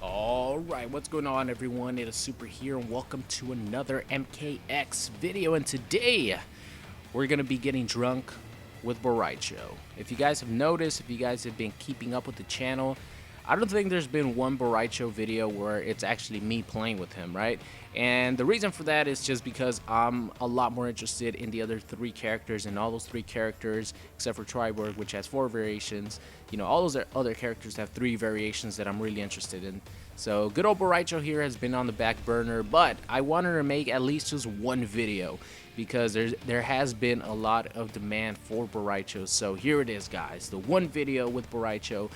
Alright, what's going on everyone? It is Super here and welcome to another MKX video, and today we're going to be getting drunk with Rai Cho. If you guys have noticed, if you guys have been keeping up with the channel, I don't think there's been one Rai Cho video where it's actually me playing with him, right? And the reason for that is just because I'm a lot more interested in the other three characters, and all those three characters, except for Triborg, which has 4 variations, all those other characters have 3 variations that I'm really interested in. So good old Rai Cho here has been on the back burner, but I wanted to make at least just one video because there has been a lot of demand for Rai Cho. So here it is, guys, the one video with Rai Cho.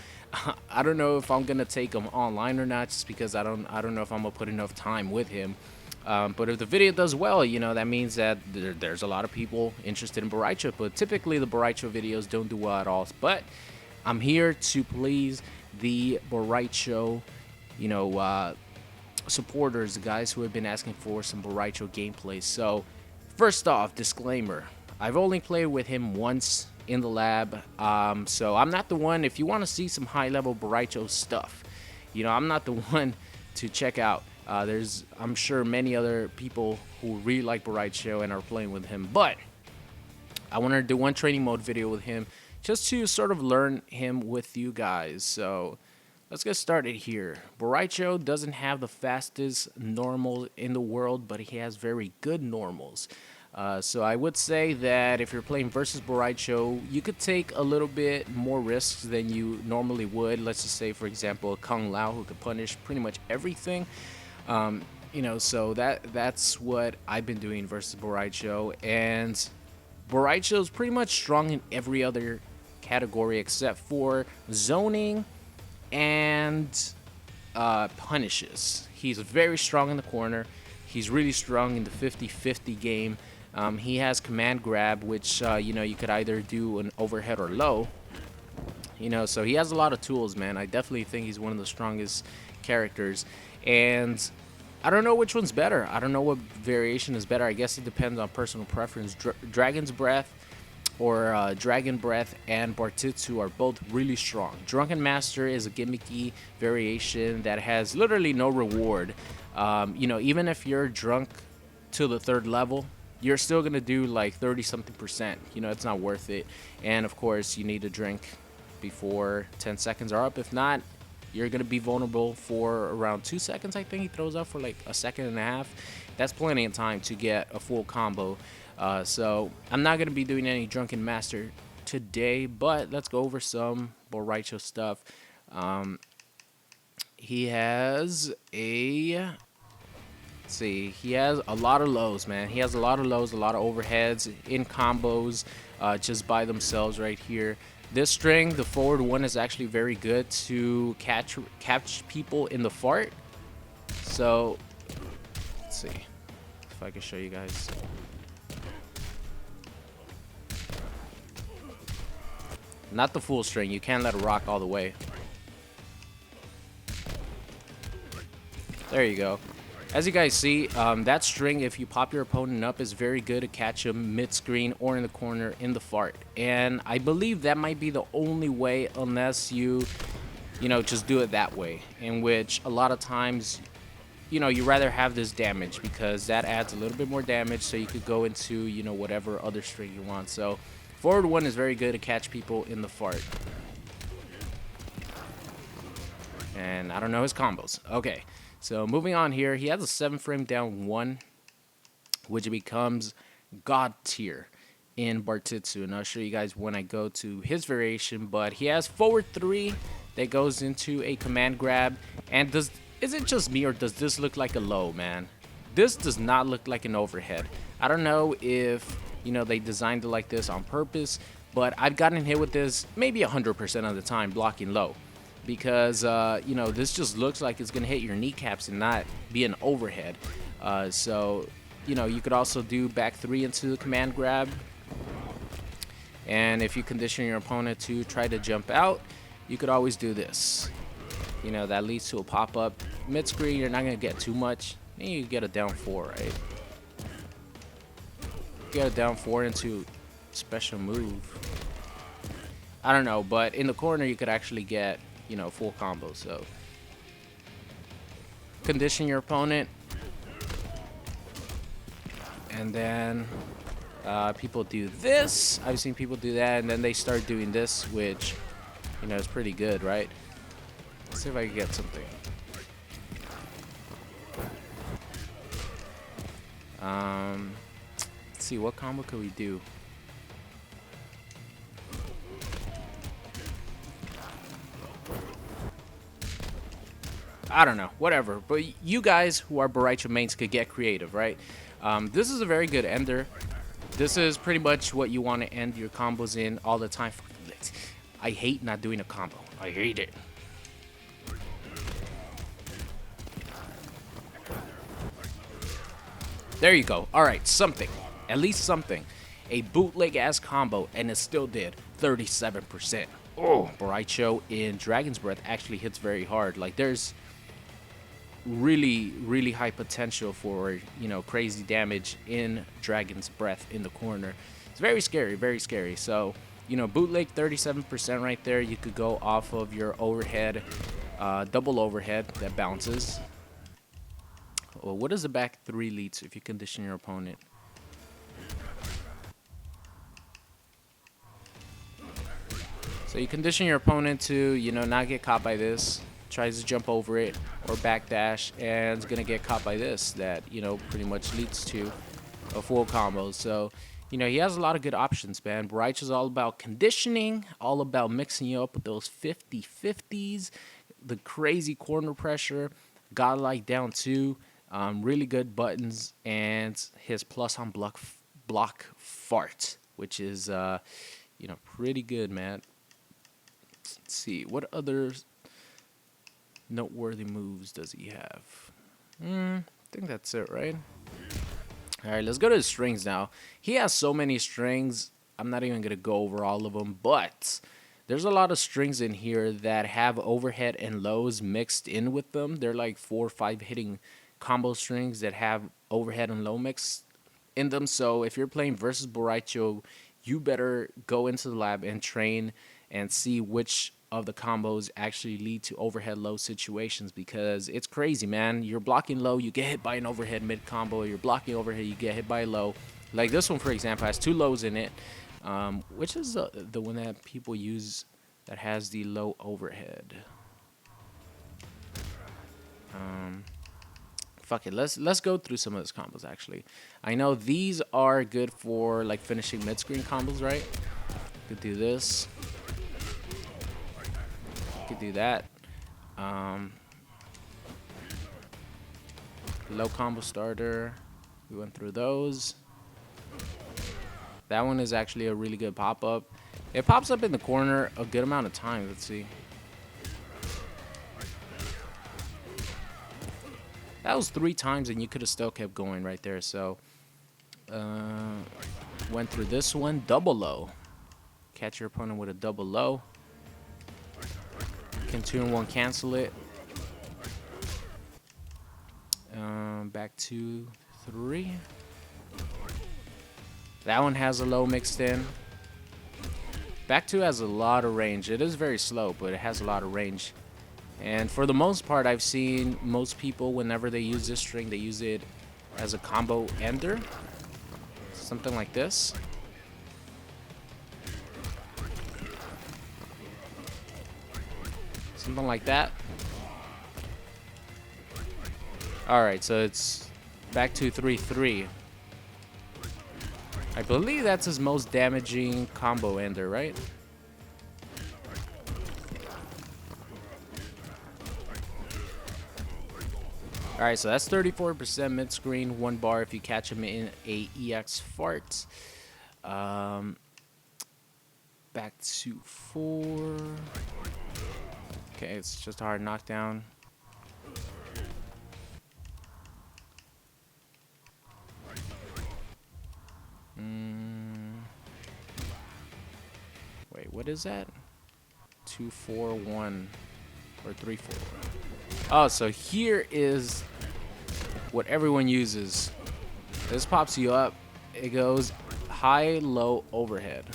I don't know if I'm gonna take him online or not, just because I don't know if I'm gonna put enough time with him. But if the video does well, that means that there's a lot of people interested in Rai Cho. But typically the Rai Cho videos don't do well at all. But I'm here to please the Rai Cho, supporters, the guys who have been asking for some Rai Cho gameplay. So first off, disclaimer, I've only played with him once in the lab, so I'm not the one. If you want to see some high-level Rai Cho stuff, I'm not the one to check out. I'm sure many other people who really like Rai Cho and are playing with him, but I wanted to do one training mode video with him just to sort of learn him with you guys. So let's get started here. Rai Cho doesn't have the fastest normal in the world, but he has very good normals. So I would say that if you're playing versus Rai Cho, you could take a little bit more risks than you normally would. Let's just say, for example, Kung Lao, who could punish pretty much everything. So that's what I've been doing versus Rai Cho. And Rai Cho is pretty much strong in every other category except for zoning and punishes. He's very strong in the corner. He's really strong in the 50-50 game. He has command grab, which you could either do an overhead or low. So he has a lot of tools, man. I definitely think he's one of the strongest characters. And I don't know which one's better. I don't know what variation is better. I guess it depends on personal preference. Dragon's Breath or Dragon Breath and Bartitsu are both really strong. Drunken Master is a gimmicky variation that has literally no reward. Even if you're drunk to the 3rd level, you're still gonna do like 30-something%. It's not worth it. And of course, you need to drink before 10 seconds are up. If not, you're gonna be vulnerable for around 2 seconds. I think he throws up for like a second and a half. That's plenty of time to get a full combo. So I'm not gonna be doing any Drunken Master today, but let's go over some Rai Cho stuff. He has a he has a lot of lows, man. He has a lot of lows, a lot of overheads in combos, just by themselves right here. This string, the forward one, is actually very good to catch people in the fart. So let's see if I can show you guys. Not the full string. You can't let it rock all the way. There you go. As you guys see, that string, if you pop your opponent up, is very good to catch him mid-screen or in the corner in the fart. And I believe that might be the only way, unless you just do it that way, in which a lot of times, you rather have this damage because that adds a little bit more damage, so you could go into, whatever other string you want. So forward one is very good to catch people in the fart. And I don't know his combos. Okay. So moving on here, he has a 7-frame down 1, which becomes God tier in Bartitsu. And I'll show you guys when I go to his variation. But he has forward 3 that goes into a command grab. And is it just me, or does this look like a low, man? This does not look like an overhead. I don't know if, they designed it like this on purpose, but I've gotten hit with this maybe 100% of the time blocking low. Because, this just looks like it's going to hit your kneecaps and not be an overhead. So, you could also do back 3 into the command grab. And if you condition your opponent to try to jump out, you could always do this. That leads to a pop-up. Mid-screen, you're not going to get too much. Then you get a down 4, right? Get a down 4 into special move. I don't know, but in the corner, you could actually get full combo. So condition your opponent. And then people do this. I've seen people do that, and then they start doing this, which, you know, is pretty good, right? Let's see if I can get something. Let's see, what combo could we do? I don't know, whatever. But you guys who are Rai Cho mains could get creative, right? This is a very good ender. This is pretty much what you want to end your combos in all the time. I hate not doing a combo. I hate it. There you go. All right, something. At least something. A bootleg-ass combo, and it still did 37%. Oh, Rai Cho in Dragon's Breath actually hits very hard. Like, there's really high potential for, you know, crazy damage in Dragon's Breath in the corner. It's very scary, very scary. So, you know, bootleg 37% right there. You could go off of your overhead, double overhead that bounces. Well, what does the back 3 lead to if you condition your opponent? So you condition your opponent to, you know, not get caught by this. Tries to jump over it or backdash, and is gonna get caught by this. That, you know, pretty much leads to a full combo. So, you know, he has a lot of good options, man. Rai Cho's all about conditioning, all about mixing you up with those 50-50s, the crazy corner pressure, godlike down 2, really good buttons, and his plus on block fart, which is, you know, pretty good, man. Let's see, what other noteworthy moves does he have? I think that's it, right? All right, let's go to the strings now. He has so many strings. I'm not even going to go over all of them, but there's a lot of strings in here that have overhead and lows mixed in with them. They're like 4 or 5 hitting combo strings that have overhead and low mixed in them. So if you're playing versus Rai Cho, you better go into the lab and train and see which of the combos actually lead to overhead low situations, because it's crazy, man. You're blocking low, you get hit by an overhead mid combo. You're blocking overhead, you get hit by a low. Like this one, for example, has 2 lows in it, which is the one that people use that has the low overhead. Fuck it, let's go through some of those combos. Actually, I know these are good for like finishing mid-screen combos, right? Could do this. Could do that. Low combo starter. We went through those. That one is actually a really good pop-up. It pops up in the corner a good amount of times. Let's see. That was 3 times, and you could have still kept going right there. So, went through this one. Double low. Catch your opponent with a double low. Can 2-in-1 cancel it. Back 2, 3. That one has a low mixed in. Back 2 has a lot of range. It is very slow, but it has a lot of range. And for the most part, I've seen most people, whenever they use this string, they use it as a combo ender. Something like this. Something like that. Alright, so it's back to 3-3. I believe that's his most damaging combo ender, right? Alright, so that's 34% mid-screen, 1 bar if you catch him in a EX fart. Back to 4. Okay, it's just a hard knockdown. Wait, what is that? 2-4-1 or 3-4. Oh, so here is what everyone uses. This pops you up. It goes high, low, overhead.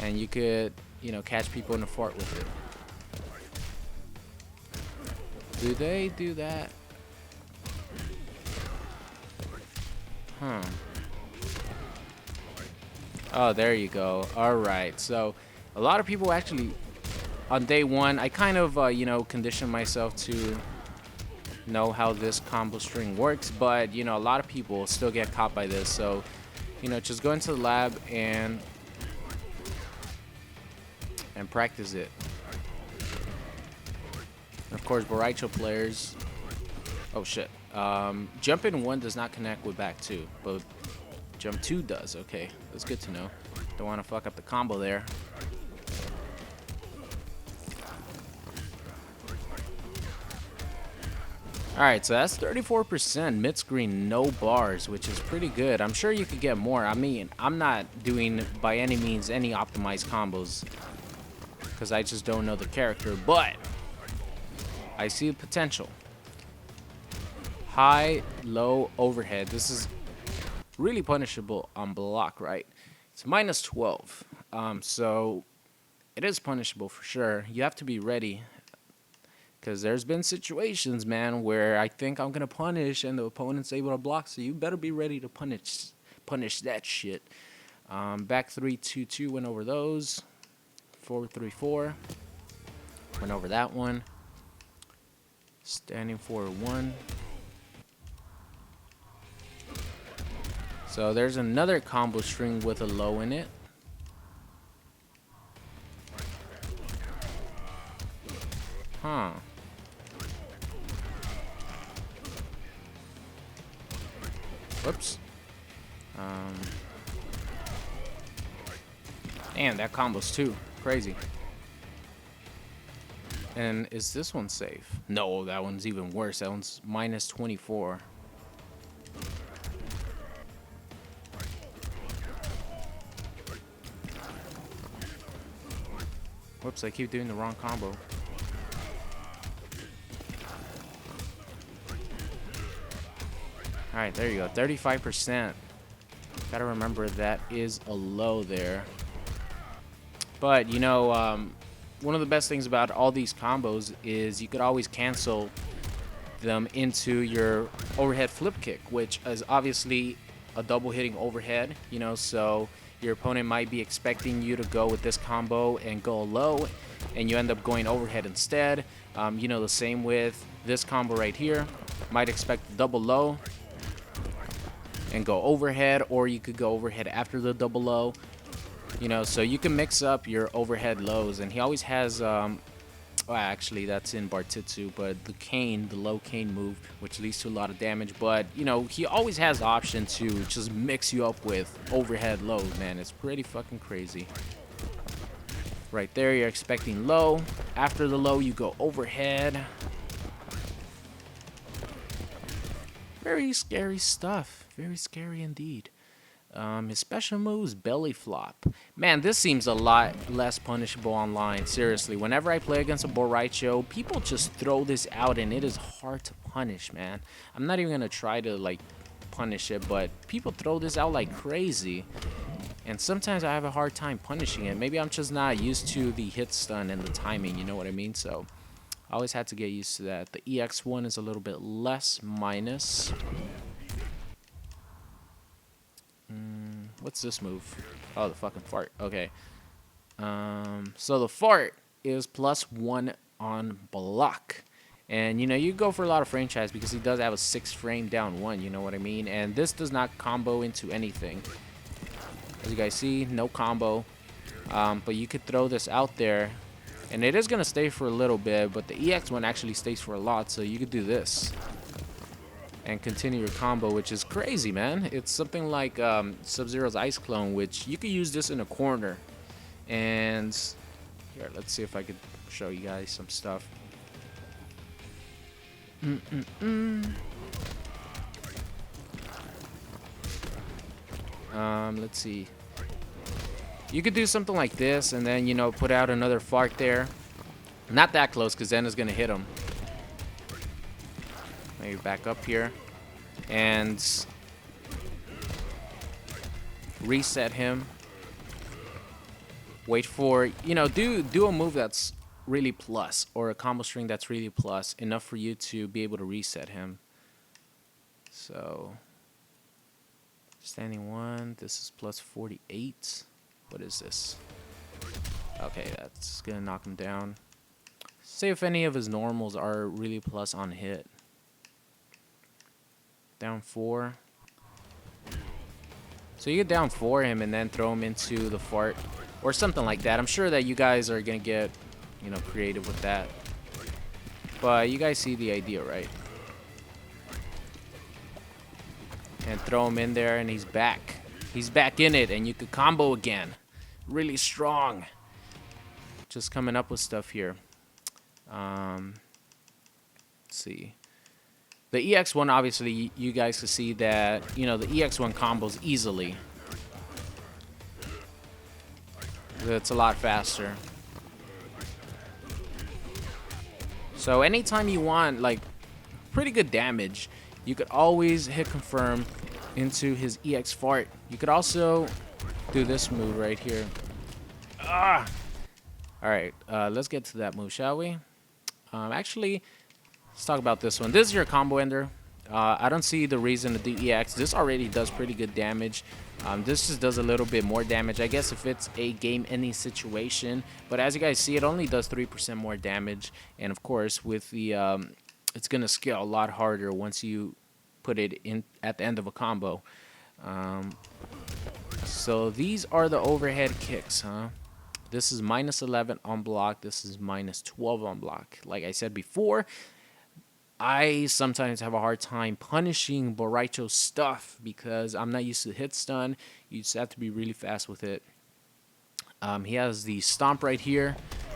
And you could, you know, catch people in a fart with it. Do they do that? Huh. Oh, there you go. Alright, so a lot of people actually, on day one, I kind of, you know, conditioned myself to know how this combo string works, but, you know, a lot of people still get caught by this, so, you know, just go into the lab and practice it. And of course, Rai Cho players, oh shit, jump in 1 does not connect with back 2, but jump 2 does. Okay, that's good to know. Don't want to fuck up the combo there. Alright, so that's 34% mid-screen, no bars, which is pretty good. I'm sure you could get more. I mean, I'm not doing, by any means, any optimized combos, because I just don't know the character, but I see the potential. High, low, overhead. This is really punishable on block, right? It's minus 12. So it is punishable for sure. You have to be ready, because there's been situations, man, where I think I'm gonna punish and the opponent's able to block, so you better be ready to punish that shit. Back 3-2-2 went over those. 4-3-4 went over that one. Standing 4-1. So there's another combo string with a low in it. Huh. Whoops. Damn, that combo's too crazy. And is this one safe? No, that one's even worse. That one's minus 24. Whoops, I keep doing the wrong combo. Alright, there you go. 35%. Gotta remember that is a low there. But, you know, one of the best things about all these combos is you could always cancel them into your overhead flip kick, which is obviously a double hitting overhead, you know, so your opponent might be expecting you to go with this combo and go low, and you end up going overhead instead. You know, the same with this combo right here. Might expect double low and go overhead, or you could go overhead after the double low. You know, so you can mix up your overhead lows, and he always has, well, actually, that's in Bartitsu, but the cane, the low cane move, which leads to a lot of damage, but, you know, he always has the option to just mix you up with overhead lows, man. It's pretty fucking crazy. Right there, you're expecting low. After the low, you go overhead. Very scary stuff. Very scary indeed. His special moves, belly flop. Man, this seems a lot less punishable online. Seriously, whenever I play against a Rai Cho, people just throw this out, and it is hard to punish, man. I'm not even gonna try to like punish it, but people throw this out like crazy, and sometimes I have a hard time punishing it. Maybe I'm just not used to the hit stun and the timing, you know what I mean? So I always had to get used to that. The EX1 is a little bit less minus. What's this move? Oh, the fucking fart. Okay. So the fart is +1 on block. And, you know, you go for a lot of franchise because he does have a 6 frame down 1, you know what I mean? And this does not combo into anything. As you guys see, no combo. But you could throw this out there, and it is going to stay for a little bit, but the EX1 actually stays for a lot, so you could do this and continue your combo, which is crazy, man. It's something like Sub-Zero's Ice Clone, which you could use this in a corner. And here, let's see if I could show you guys some stuff. Let's see. You could do something like this, and then, you know, put out another fart there. Not that close, because then it's gonna hit him. Maybe back up here and reset him. Wait for, you know, do a move that's really plus, or a combo string that's really plus, enough for you to be able to reset him. So, standing 1, this is plus 48. What is this? Okay, that's gonna knock him down. See if any of his normals are really plus on hit. Down 4. So you get down 4 him and then throw him into the fart or something like that. I'm sure that you guys are gonna get, you know, creative with that. But you guys see the idea, right? And throw him in there and he's back. He's back in it and you could combo again. Really strong. Just coming up with stuff here. Let's see. The EX1, obviously, you guys can see that, you know, the EX1 combos easily. It's a lot faster. So anytime you want, like, pretty good damage, you could always hit confirm into his EX fart. You could also do this move right here. Ah! Alright, let's get to that move, shall we? Actually, let's talk about this one. This is your combo ender. I don't see the reason to do EX. This already does pretty good damage. This just does a little bit more damage, I guess, if it's a game-ending situation. But as you guys see, it only does 3% more damage. And of course, with the, it's gonna scale a lot harder once you put it in at the end of a combo. So these are the overhead kicks, huh? This is minus 11 on block. This is minus 12 on block. Like I said before, I sometimes have a hard time punishing Rai Cho's stuff because I'm not used to hit stun. You just have to be really fast with it. He has the stomp right here.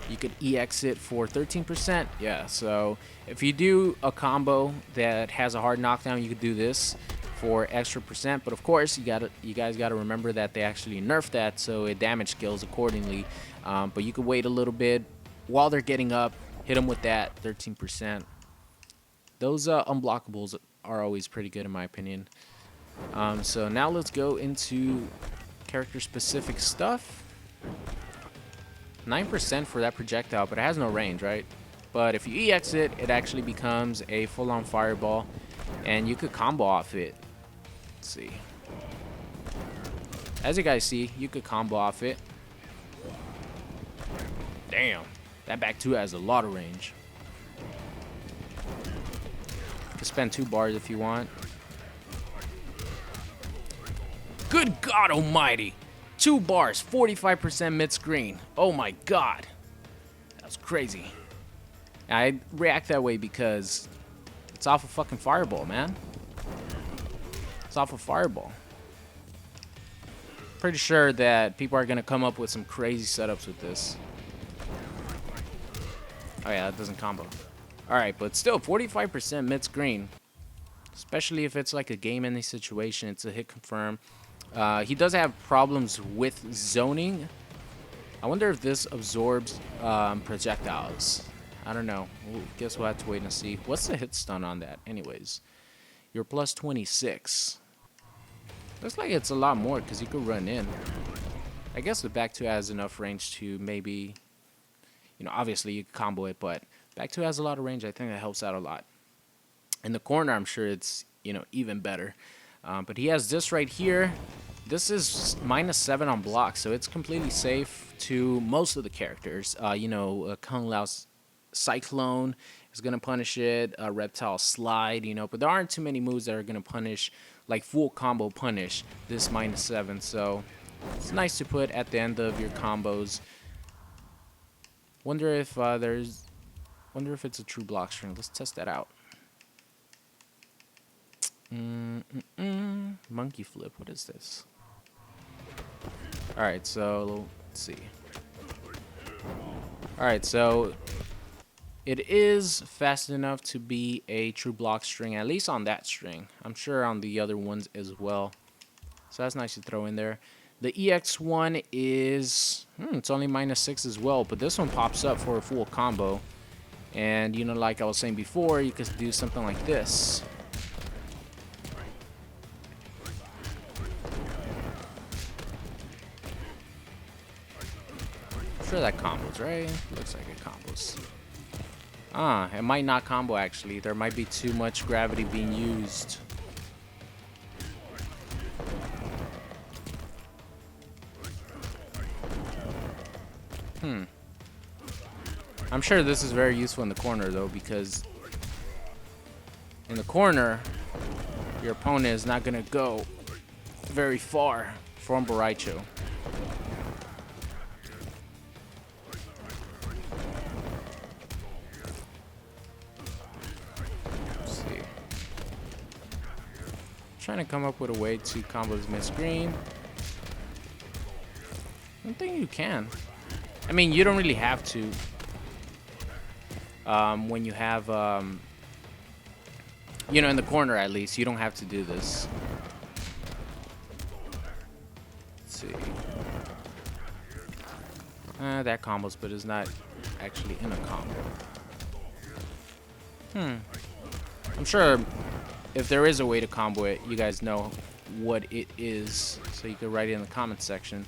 You could EX it for 13%. Yeah, so if you do a combo that has a hard knockdown, you could do this for extra percent. But of course, you guys gotta remember that they actually nerfed that, so it damage scales accordingly. But you could wait a little bit while they're getting up, hit them with that 13%. Those unblockables are always pretty good in my opinion. So now let's go into character-specific stuff. 9% for that projectile, but it has no range, right? But if you EX it, it actually becomes a full-on fireball, and you could combo off it. Let's see. As you guys see, you could combo off it. Damn, that back 2 has a lot of range. You can spend 2 bars if you want. Good God almighty! 2 bars, 45% mid-screen. Oh my God. That was crazy. I react that way because it's off a fucking fireball, man. It's off a fireball. Pretty sure that people are gonna come up with some crazy setups with this. Oh yeah, that doesn't combo. Alright, but still 45% mid-screen. Especially if it's like a game-ending situation, it's a hit confirm. He does have problems with zoning. I wonder if this absorbs projectiles. I don't know. Guess we'll have to wait and see. What's the hit stun on that anyways? You're plus 26. Looks like it's a lot more because you could run in. I guess the back 2 has enough range to maybe, you know, obviously you can combo it, but back 2 has a lot of range. I think that helps out a lot. In the corner, I'm sure it's, you know, even better. But he has this right here. This is minus 7 on block, so it's completely safe to most of the characters. You know, Kung Lao's Cyclone is going to punish it, Reptile Slide, you know, but there aren't too many moves that are going to punish, like full combo punish this minus 7. So it's nice to put at the end of your combos. Wonder if it's a true block string. Let's test that out. Monkey flip. What is this? Alright, so let's see. Alright, so it is fast enough to be a true block string, at least on that string. I'm sure on the other ones as well. So that's nice to throw in there. The EX1 is, it's only minus 6 as well, but this one pops up for a full combo. And, you know, like I was saying before, you could do something like this. sure that combos, right? Looks like it combos. It might not combo actually. There might be too much gravity being used. I'm sure this is very useful in the corner though, because in the corner, your opponent is not gonna go very far from Rai Cho. Let's see. Trying to come up with a way to combo this mid-screen. I don't think you can. I mean, you don't really have to. When you have, you know, in the corner at least, you don't have to do this. Let's see. That combos, but it's not actually in a combo. I'm sure if there is a way to combo it, you guys know what it is, so you can write it in the comment section.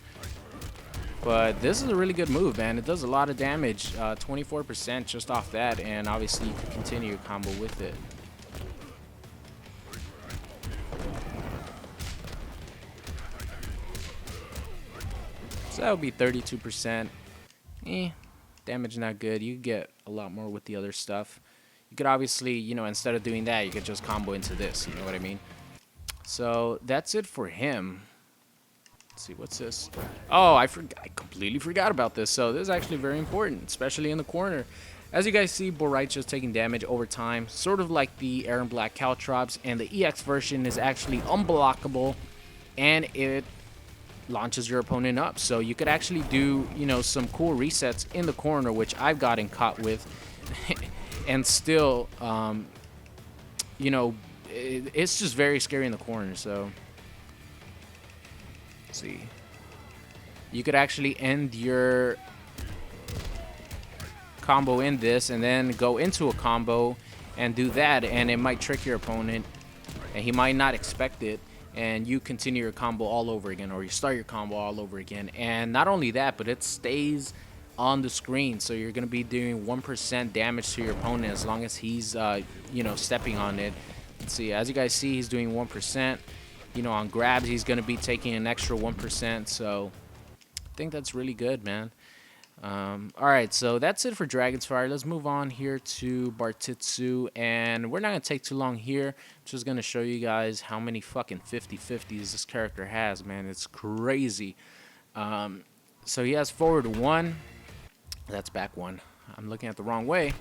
But this is a really good move, man. It does a lot of damage, 24% just off that, and obviously you can continue your combo with it. So that would be 32%. Damage not good. You get a lot more with the other stuff. You could obviously, you know, instead of doing that, you could just combo into this, you know what I mean? So that's it for him. Let's see, what's this? Oh, I completely forgot about this. So this is actually very important, especially in the corner. As you guys see, Rai Cho is taking damage over time, sort of like the Aaron Black Caltrops, and the EX version is actually unblockable, and it launches your opponent up. So you could actually do, you know, some cool resets in the corner, which I've gotten caught with, and still, you know, it's just very scary in the corner. So let's see, you could actually end your combo in this and then go into a combo and do that, and it might trick your opponent and he might not expect it, and you continue your combo all over again, or you start your combo all over again. And not only that, but it stays on the screen, so you're going to be doing 1% damage to your opponent as long as he's you know, stepping on it. Let's see, as you guys see, he's doing 1%. You know, on grabs, he's going to be taking an extra 1%. So I think that's really good, man. All right, so that's it for Dragon's Fire. Let's move on here to Bartitsu, and we're not going to take too long here. I'm just going to show you guys how many fucking 50-50s this character has, man. It's crazy. So he has forward 1. That's back 1. I'm looking at the wrong way.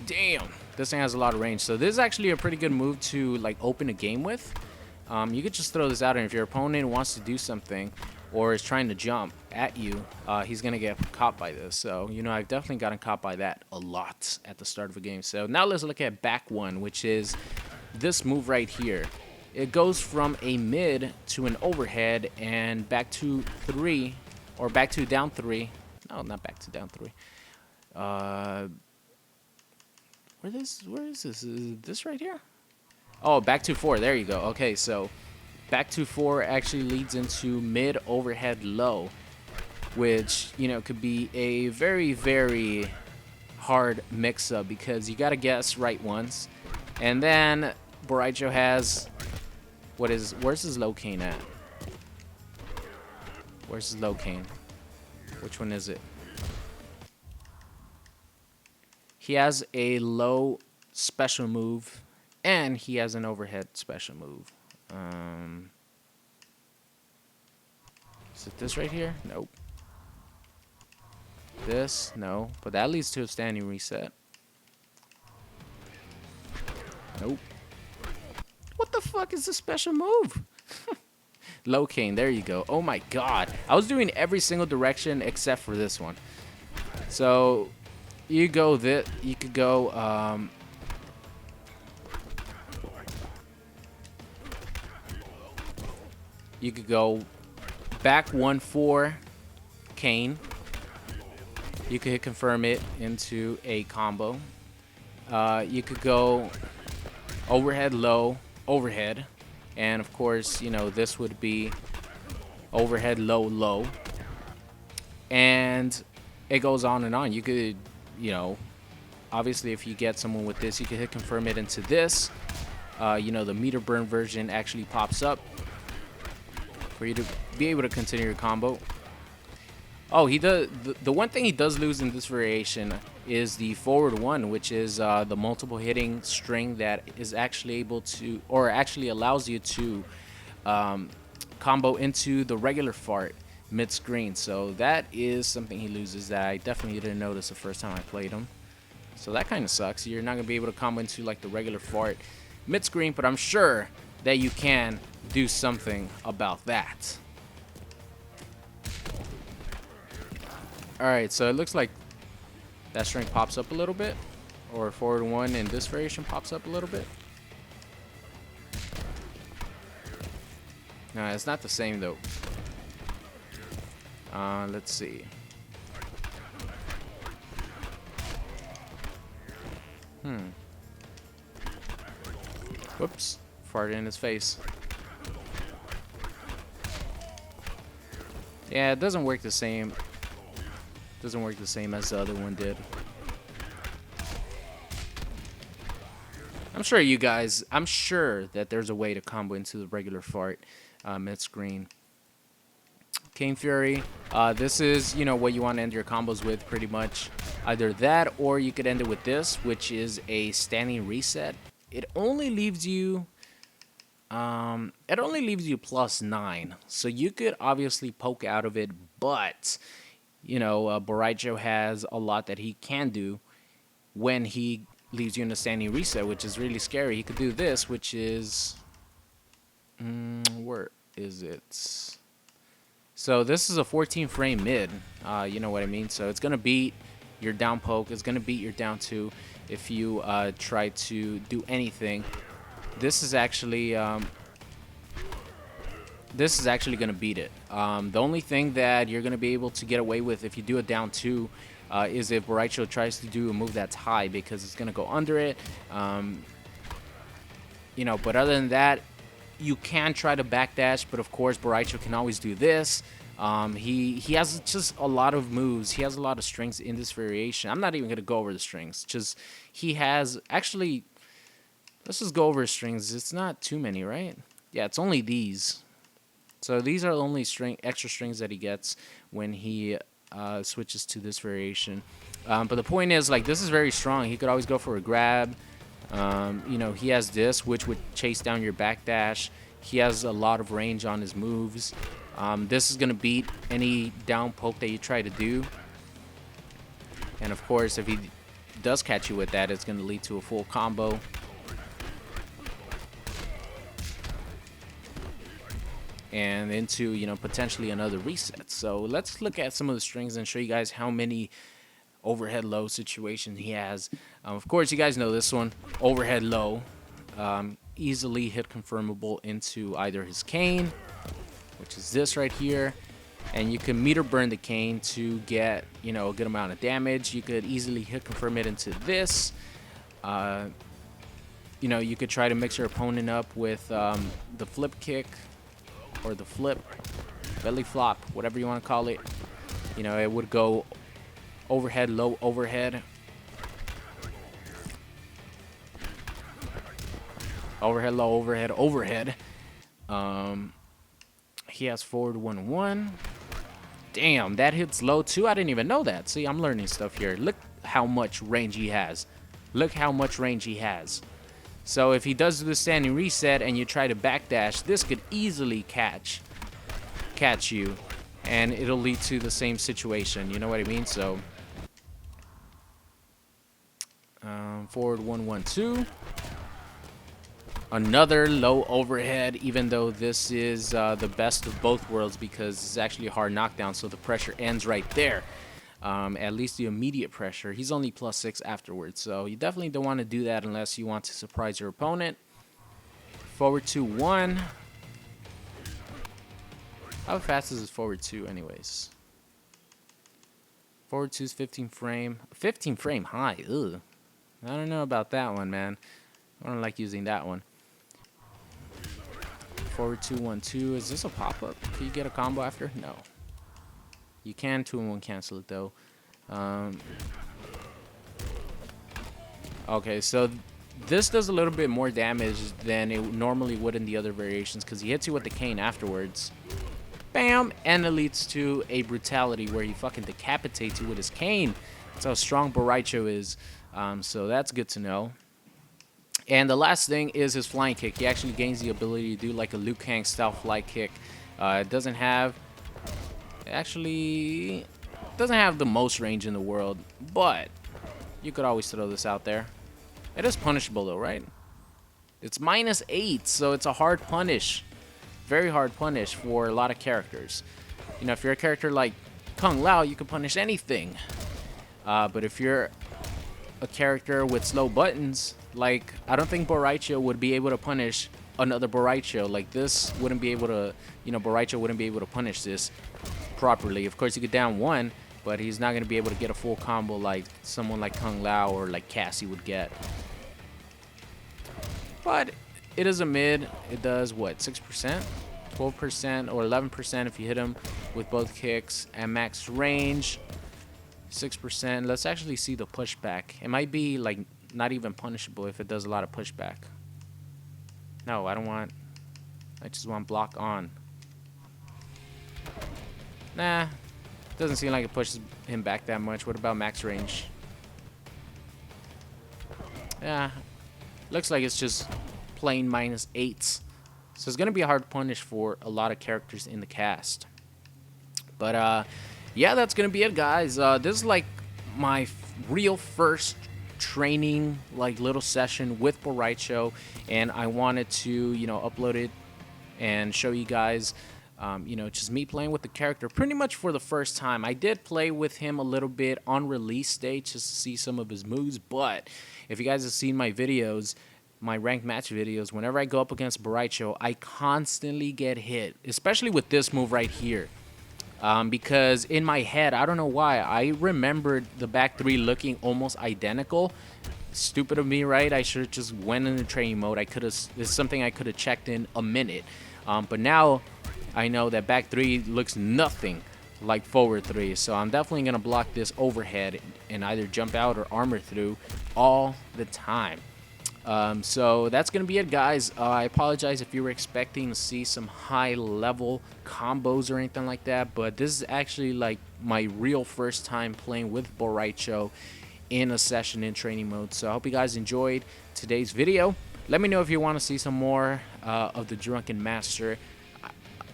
Damn, this thing has a lot of range. So this is actually a pretty good move to, like, open a game with. You could just throw this out, and if your opponent wants to do something or is trying to jump at you, he's going to get caught by this. So, you know, I've definitely gotten caught by that a lot at the start of a game. So now let's look at back 1, which is this move right here. It goes from a mid to an overhead and back to 3, or back to down 3. No, not back to down 3. Where is this? Is this right here? Oh, back to 4. There you go. Okay, so back to 4 actually leads into mid overhead low, which, you know, could be a very, very hard mix-up because you got to guess right once. And then Rai Cho has, where's his low cane at? Where's his low cane? Which one is it? He has a low special move, and he has an overhead special move. Is it this right here? Nope. This? No. But that leads to a standing reset. Nope. What the fuck is this special move? Low cane. There you go. Oh my god. I was doing every single direction except for this one. So you go this. You could go. You could go back 1-4 cane. You could hit confirm it into a combo. You could go overhead low, overhead. And of course, you know, this would be overhead low, low. And it goes on and on. You could, you know, obviously if you get someone with this, you can hit confirm it into this. You know, the meter burn version actually pops up for you to be able to continue your combo. Oh, he does. The one thing he does lose in this variation is the forward one, which is the multiple hitting string that is actually able to, or actually allows you to combo into the regular fart mid-screen. So that is something he loses that I definitely didn't notice the first time I played him. So that kind of sucks. You're not going to be able to combo into like the regular fart mid-screen, but I'm sure that you can do something about that. Alright, so it looks like that string pops up a little bit, or forward one in this variation pops up a little bit. No, it's not the same though. Let's see. Whoops, farted in his face. Yeah, it doesn't work the same. Doesn't work the same as the other one did. I'm sure that there's a way to combo into the regular fart mid-screen. Cane Fury, this is, you know, what you want to end your combos with pretty much. Either that or you could end it with this, which is a standing reset. It only leaves you +9. So you could obviously poke out of it, but you know, Rai Cho has a lot that he can do when he leaves you in a standing reset, which is really scary. He could do this, which is... where is it? So this is a 14 frame mid. You know what I mean? So it's going to beat your down poke. It's going to beat your down 2 if you try to do anything. This is actually going to beat it. The only thing that you're going to be able to get away with if you do a down 2 is if Rai Cho tries to do a move that's high, because it's going to go under it. You know, but other than that, you can try to backdash, but of course Rai Cho can always do this. He has just a lot of moves. He has a lot of strings in this variation. I'm not even going to go over the strings. Just he has actually... Let's just go over his strings. It's not too many, right? Yeah, it's only these. So these are the only extra strings that he gets when he switches to this variation. But the point is, like, this is very strong. He could always go for a grab. You know, he has this, which would chase down your backdash. He has a lot of range on his moves. This is going to beat any down poke that you try to do. And of course, if he does catch you with that, it's going to lead to a full combo. And into, you know, potentially another reset. So let's look at some of the strings and show you guys how many overhead low situations he has. Of course, you guys know this one, overhead low, easily hit confirmable into either his cane, which is this right here, and you can meter burn the cane to get, you know, a good amount of damage. You could easily hit confirm it into this. You know, you could try to mix your opponent up with the flip kick, or the flip, belly flop, whatever you want to call it. You know, it would go overhead, low, overhead. Overhead, low, overhead, overhead. He has forward 1-1. Damn, that hits low too. I didn't even know that. See, I'm learning stuff here. Look how much range he has. Look how much range he has. So if he does do the standing reset and you try to backdash, this could easily catch you, and it'll lead to the same situation. You know what I mean? So forward 1-1-2. Another low overhead, even though this is the best of both worlds, because it's actually a hard knockdown, so the pressure ends right there. At least the immediate pressure. He's only +6 afterwards, so you definitely don't want to do that unless you want to surprise your opponent. Forward 2-1. How fast is his forward 2 anyways? Forward 2 is 15 frame. 15 frame high. Ugh. I don't know about that one, man. I don't like using that one. Forward 2-1-2. Is this a pop-up? Can you get a combo after? No. You can 2-in-1 cancel it though. Um, okay, so this does a little bit more damage than it normally would in the other variations because he hits you with the cane afterwards. Bam! And it leads to a brutality where he fucking decapitates you with his cane. That's how strong Rai Cho is. So that's good to know. And the last thing is his flying kick. He actually gains the ability to do like a Liu Kang style fly kick. It doesn't have the most range in the world, but you could always throw this out there. It is punishable though, right? It's -8, so it's a hard punish. Very hard punish for a lot of characters. You know, if you're a character like Kung Lao, you can punish anything. But if you're a character with slow buttons, like, I don't think Rai Cho would be able to punish another Rai Cho. Like, this wouldn't be able to, you know, Rai Cho wouldn't be able to punish this properly. Of course, you could down one, but he's not going to be able to get a full combo like someone like Kung Lao or like Cassie would get. But it is a mid. It does, what, 6%? 12% or 11% if you hit him with both kicks at max range. 6%. Let's actually see the pushback. It might be like not even punishable if it does a lot of pushback. No, I don't want. I just want block on. Nah, doesn't seem like it pushes him back that much. What about max range? Yeah, looks like it's just plain -8s. So it's gonna be a hard punish for a lot of characters in the cast. But yeah, that's gonna be it, guys. This is like my real first training like little session with Rai Cho, and I wanted to, you know, upload it and show you guys, you know, just me playing with the character pretty much for the first time. I did play with him a little bit on release day just to see some of his moves, but if you guys have seen my videos, my ranked match videos, whenever I go up against Rai Cho, I constantly get hit, especially with this move right here. Because in my head, I don't know why, I remembered the back three looking almost identical. Stupid of me, right? I should have just went into training mode. I could have. This is something I could have checked in a minute. But now I know that back three looks nothing like forward three. So I'm definitely gonna block this overhead and either jump out or armor through all the time. So that's gonna be it, guys. I apologize if you were expecting to see some high level combos or anything like that, but this is actually like my real first time playing with Rai Cho in a session in training mode. So I hope you guys enjoyed today's video. Let me know if you want to see some more of the Drunken Master.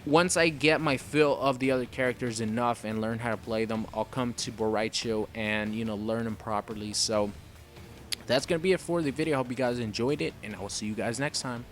Once I get my fill of the other characters enough and learn how to play them, I'll come to Rai Cho and, you know, learn them properly. So that's going to be it for the video. I hope you guys enjoyed it, and I will see you guys next time.